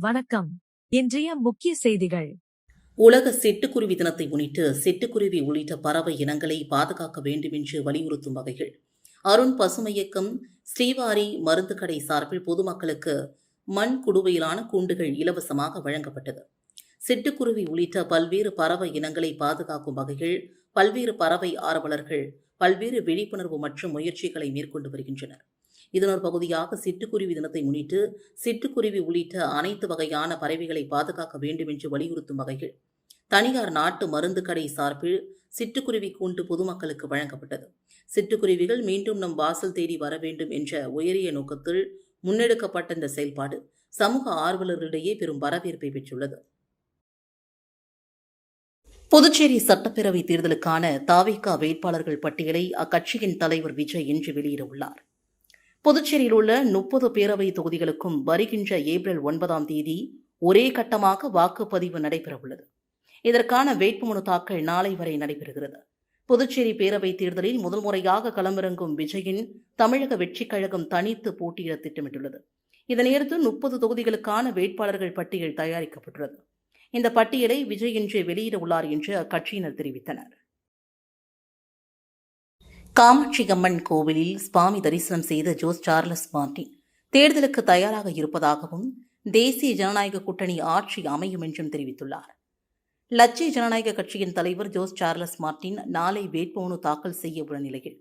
வணக்கம். இன்றைய முக்கிய செய்திகள். உலக சிட்டுக்குருவி தினத்தை முன்னிட்டு சிட்டுக்குருவி உள்ளிட்ட பறவை இனங்களை பாதுகாக்க வேண்டும் என்று வலியுறுத்தும் வகையில் அருண் பசுமை இயக்கம் ஸ்ரீவாரி மருந்து கடை சார்பில் பொதுமக்களுக்கு மண் குடுவையிலான கூண்டுகள் இலவசமாக வழங்கப்பட்டது. சிட்டுக்குருவி உள்ளிட்ட பல்வேறு பறவை இனங்களை பாதுகாக்கும் வகையில் பல்வேறு பறவை ஆர்வலர்கள் பல்வேறு விழிப்புணர்வு மற்றும் முயற்சிகளை மேற்கொண்டு வருகின்றனர். இதன் ஒரு பகுதியாக சிட்டுக்குருவி தினத்தை முன்னிட்டு சிட்டுக்குருவி உள்ளிட்ட அனைத்து வகையான பறவைகளை பாதுகாக்க வேண்டும் என்று வலியுறுத்தும் வகையில் தனியார் நாட்டு மருந்து கடை சார்பில் சிட்டுக்குருவி கூண்டு பொதுமக்களுக்கு வழங்கப்பட்டது. சிட்டுக்குருவிகள் மீண்டும் நம் வாசல் தேடி வர வேண்டும் என்ற உயரிய நோக்கத்தில் முன்னெடுக்கப்பட்ட இந்த செயல்பாடு சமூக ஆர்வலர்களிடையே பெரும் வரவேற்பை பெற்றுள்ளது. புதுச்சேரி சட்டப்பேரவை தேர்தலுக்கான தாவேகா வேட்பாளர்கள் பட்டியலை அக்கட்சியின் தலைவர் விஜய் இன்று வெளியிடவுள்ளார். புதுச்சேரியில் உள்ள 30 பேரவை தொகுதிகளுக்கும் வருகின்ற ஏப்ரல் 9ஆம் தேதி ஒரே கட்டமாக வாக்குப்பதிவு நடைபெறவுள்ளது. இதற்கான வேட்புமனு தாக்கல் நாளை வரை நடைபெறுகிறது. புதுச்சேரி பேரவைத் தேர்தலில் முதல் முறையாக களமிறங்கும் விஜயின் தமிழக வெற்றிக் கழகம் தனித்து போட்டியிட திட்டமிட்டுள்ளது. இதனையடுத்து 30 தொகுதிகளுக்கான வேட்பாளர்கள் பட்டியல் தயாரிக்கப்பட்டுள்ளது. இந்த பட்டியலை விஜய் இன்று வெளியிட உள்ளார் என்று அக்கட்சியினர் தெரிவித்தனர். காமாட்சி அம்மன் கோவிலில் சுவாமி தரிசனம் செய்த ஜோஸ் சார்லஸ் மார்டின் தேர்தலுக்கு தயாராக இருப்பதாகவும் தேசிய ஜனநாயக கூட்டணி ஆட்சி அமையும் என்றும் தெரிவித்துள்ளார். லட்சிய ஜனநாயக கட்சியின் தலைவர் ஜோஸ் சார்லஸ் மார்டின் நாளை வேட்புமனு தாக்கல் செய்ய உள்ள நிலையில்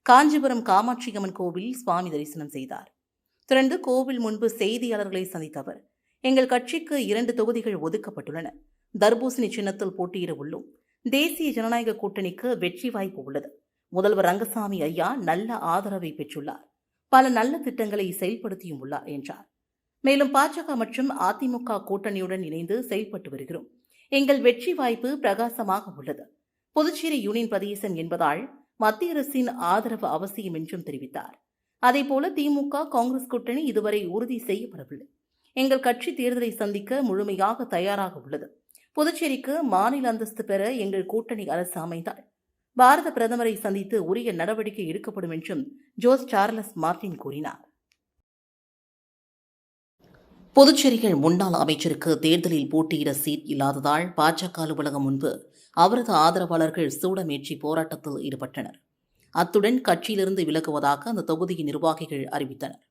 காஞ்சிபுரம் காமாட்சி அம்மன் கோவிலில் சுவாமி தரிசனம் செய்தார். தொடர்ந்து கோவில் முன்பு செய்தியாளர்களை சந்தித்த அவர், எங்கள் கட்சிக்கு 2 தொகுதிகள் ஒதுக்கப்பட்டுள்ளன. தர்பூசணி சின்னத்தில் போட்டியிட உள்ளோம். தேசிய ஜனநாயக கூட்டணிக்கு வெற்றி வாய்ப்பு உள்ளது. முதல்வர் ரங்கசாமி ஐயா நல்ல ஆதரவை பெற்றுள்ளார். பல நல்ல திட்டங்களை செயல்படுத்தியும் உள்ளார் என்றார். மேலும் பாஜக மற்றும் அதிமுக கூட்டணியுடன் இணைந்து செயல்பட்டு வருகிறோம். எங்கள் வெற்றி வாய்ப்பு பிரகாசமாக உள்ளது. புதுச்சேரி யூனியன் பிரதேசம் என்பதால் மத்திய அரசின் ஆதரவு அவசியம் என்றும் தெரிவித்தார். அதேபோல திமுக காங்கிரஸ் கூட்டணி இதுவரை உறுதி செய்யப்படவில்லை. எங்கள் கட்சி தேர்தலை சந்திக்க முழுமையாக தயாராக உள்ளது. புதுச்சேரிக்கு மாநில அந்தஸ்து பெற எங்கள் கூட்டணி அரசு அமைந்தால் பாரத பிரதமரை சந்தித்து உரிய நடவடிக்கை எடுக்கப்படும் என்றும் ஜோஸ் சார்லஸ் மார்டின் கூறினார். புதுச்சேரியில் முன்னாள் அமைச்சருக்கு தேர்தலில் போட்டியிட சீட் இல்லாததால் பாஜக அலுவலகம் முன்பு அவரது ஆதரவாளர்கள் சூடமேற்றி போராட்டத்தில் ஈடுபட்டனர். அத்துடன் கட்சியிலிருந்து விலகுவதாக அந்த தொகுதியின் நிர்வாகிகள் அறிவித்தனர்.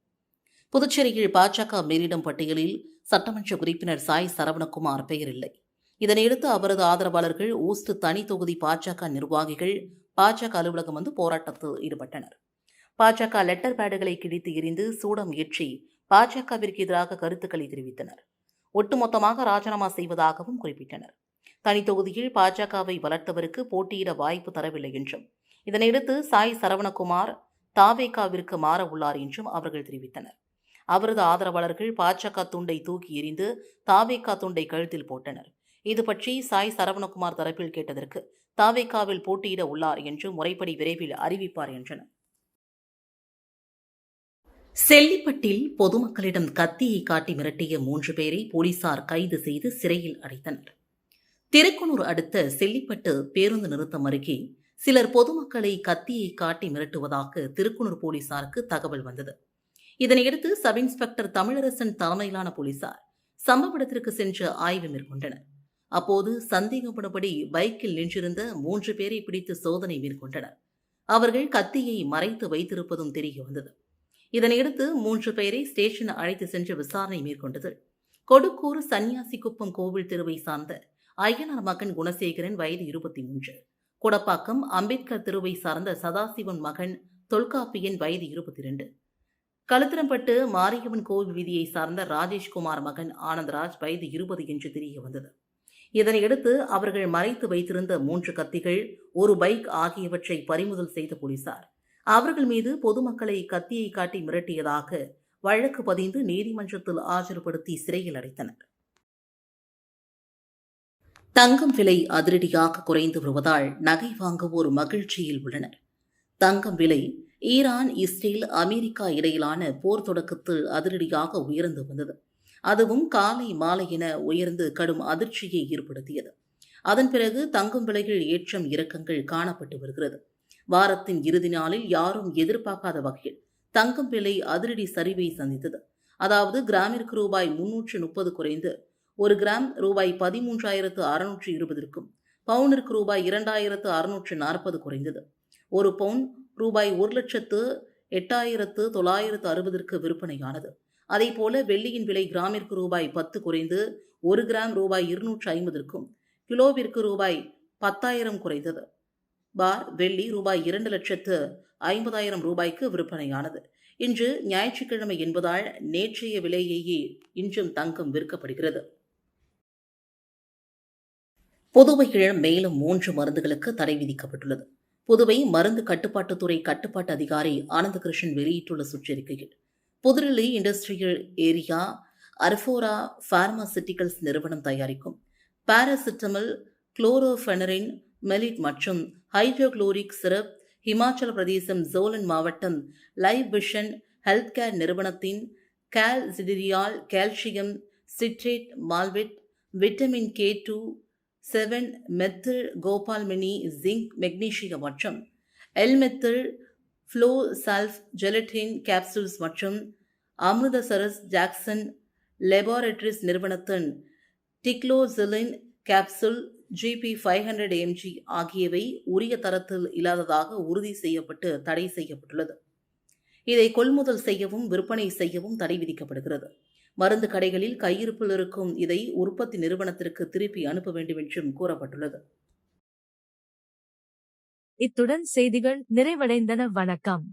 புதுச்சேரியில் பாஜக மேலிடம் பட்டியலில் சட்டமன்ற உறுப்பினர் சாய் சரவணகுமார் பெயர் இல்லை. இதனையடுத்து அவரது ஆதரவாளர்கள் ஊஸ்ட் தனி தொகுதி பாஜக நிர்வாகிகள் பாஜக அலுவலகம் வந்து போராட்டத்தில் ஈடுபட்டனர். பாஜக லெட்டர் பேடுகளை கிழித்து எறிந்து சூடம் ஏற்றி பாஜகவிற்கு எதிராக கருத்துக்களை தெரிவித்தனர். ஒட்டுமொத்தமாக ராஜினாமா செய்வதாகவும் குறிப்பிட்டனர். தனி தொகுதியில் பாஜகவை வளர்த்தவருக்கு போட்டியிட வாய்ப்பு தரவில்லை என்றும் இதனையடுத்து சாய் சரவணகுமார் தாவேகாவிற்கு மாற உள்ளார் என்றும் அவர்கள் தெரிவித்தனர். அவரது ஆதரவாளர்கள் பாஜக துண்டை தூக்கி எறிந்து தாவேகா துண்டை கழுத்தில் போட்டனர். இது பற்றி சாய் சரவணகுமார் தரப்பில் கேட்டதற்கு தாவேகாவில் போட்டியிட உள்ளார் என்று முறைப்படி விரைவில் அறிவிப்பார் என்றனர். செல்லிப்பட்டில் பொதுமக்களிடம் கத்தியை காட்டி மிரட்டிய 3 பேரை போலீசார் கைது செய்து சிறையில் அடைத்தனர். திருக்குனூர் அடுத்த செல்லிப்பட்டு பேருந்து நிறுத்தம் அருகே சிலர் பொதுமக்களை கத்தியை காட்டி மிரட்டுவதாக திருக்குனூர் போலீசாருக்கு தகவல் வந்தது. இதனையடுத்து சப் இன்ஸ்பெக்டர் தமிழரசன் தலைமையிலான போலீசார் சம்பவ இடத்திற்கு சென்று ஆய்வு மேற்கொண்டனர். அப்போது சந்தேகப்படபடி பைக்கில் நின்றிருந்த 3 பேரை பிடித்து சோதனை மேற்கொண்டனர். அவர்கள் கத்தியை மறைத்து வைத்திருப்பதும் தெரிய வந்தது. இதனையடுத்து 3 பேரை ஸ்டேஷன் அழைத்து சென்று விசாரணை மேற்கொண்டது. கொடுக்கூர் சன்னியாசிக்குப்பம் கோவில் தெருவை சார்ந்த ஐயனார் மகன் குணசேகரன் வயது 23, குடப்பாக்கம் அம்பேத்கர் தெருவை சார்ந்த சதாசிவன் மகன் தொல்காப்பியன் வயது 22, களுத்திரம்பட்டு மாரியம்மன் கோவில் வீதியை சார்ந்த ராஜேஷ்குமார் மகன் ஆனந்தராஜ் வயது 20 என்று தெரிய வந்தது. இதனையடுத்து அவர்கள் மறைத்து வைத்திருந்த 3 கத்திகள், 1 பைக் ஆகியவற்றை பறிமுதல் செய்த போலீசார் அவர்கள் மீது பொதுமக்களை கத்தியை காட்டி மிரட்டியதாக வழக்கு பதிந்து நீதிமன்றத்தில் ஆஜர்படுத்தி சிறையில் அடைத்தனர். தங்கம் விலை அதிரடியாக குறைந்து வருவதால் நகை வாங்குவோர் மகிழ்ச்சியில் உள்ளனர். தங்கம் விலை ஈரான், இஸ்ரேல், அமெரிக்கா இடையிலான போர் தொடக்கத்தில் அதிரடியாக உயர்ந்து வந்தது. அதுவும் காலை மாலை என உயர்ந்து கடும் அதிர்ச்சியை ஏற்படுத்தியது. அதன் பிறகு தங்கம் விலையில் ஏற்றம் இறக்கங்கள் காணப்பட்டு வருகிறது. வாரத்தின் இறுதி நாளில் யாரும் எதிர்பார்க்காத வகையில் தங்கம் விலை அதிரடி சரிவை சந்தித்தது. அதாவது கிராமிற்கு ரூபாய் 330 குறைந்து 1 கிராம் ரூபாய் 13,620க்கும், பவுனிற்கு ரூபாய் 2,640 குறைந்தது. ஒரு பவுன் ரூபாய் 1,08,960க்கு விற்பனையானது. அதேபோல வெள்ளியின் விலை கிராமிற்கு ரூபாய் 10 குறைந்து 1 கிராம் ரூபாய் 250க்கும், கிலோவிற்கு ரூபாய் 10,000 குறைந்தது. பார் வெள்ளி ரூபாய் 2,50,000 விற்பனையானது. இன்று ஞாயிற்றுக்கிழமை என்பதால் நேற்றைய விலையேயே இன்றும் தங்கம் விற்கப்படுகிறது. புதுவையில் மேலும் 3 மருந்துகளுக்கு தடை விதிக்கப்பட்டுள்ளது. புதுவை மருந்து கட்டுப்பாட்டுத்துறை கட்டுப்பாட்டு அதிகாரி ஆனந்தகிருஷ்ணன் வெளியிட்டுள்ள சுற்றறிக்கையில், புதுடில்லி இண்டஸ்ட்ரியல் ஏரியா அர்ஃபோரா பார்மாசிட்டிகல்ஸ் நிறுவனம் தயாரிக்கும் பாராசிட்டமல், குளோரோஃபெனரின், மெலிட் மற்றும் ஹைட்ரோகுளோரிக் சிரப், ஹிமாச்சல பிரதேசம் சோலன் மாவட்டம் லைவ் விஷன் ஹெல்த் கேர் நிறுவனத்தின் கால்சிடிரியால், கால்சியம் சிட்ரேட், மால்வேட், vitamin K2, 7 methyl cobalamin, zinc, magnesium மற்றும் எல்மெத்தில் ஃப்ளோசால்ஃப் ஜெலட்டின் கேப்சூல்ஸ் மற்றும் அமிர்தசரஸ் ஜாக்சன் லெபார்டரிஸ் நிறுவனத்தின் டிக்ளோசிலின் கேப்சூல் GP 500 mg ஆகியவை உரிய தரத்தில் இல்லாததாக உறுதி செய்யப்பட்டு தடை செய்யப்பட்டுள்ளது. இதை கொள்முதல் செய்யவும் விற்பனை செய்யவும் தடை விதிக்கப்படுகிறது. மருந்து கடைகளில் கையிருப்பில் இருக்கும் இதை உற்பத்தி நிறுவனத்திற்கு திருப்பி அனுப்ப வேண்டும் என்றும் கூறப்பட்டுள்ளது. இத்துடன் செய்திகள் நிறைவடைந்தன. வணக்கம்.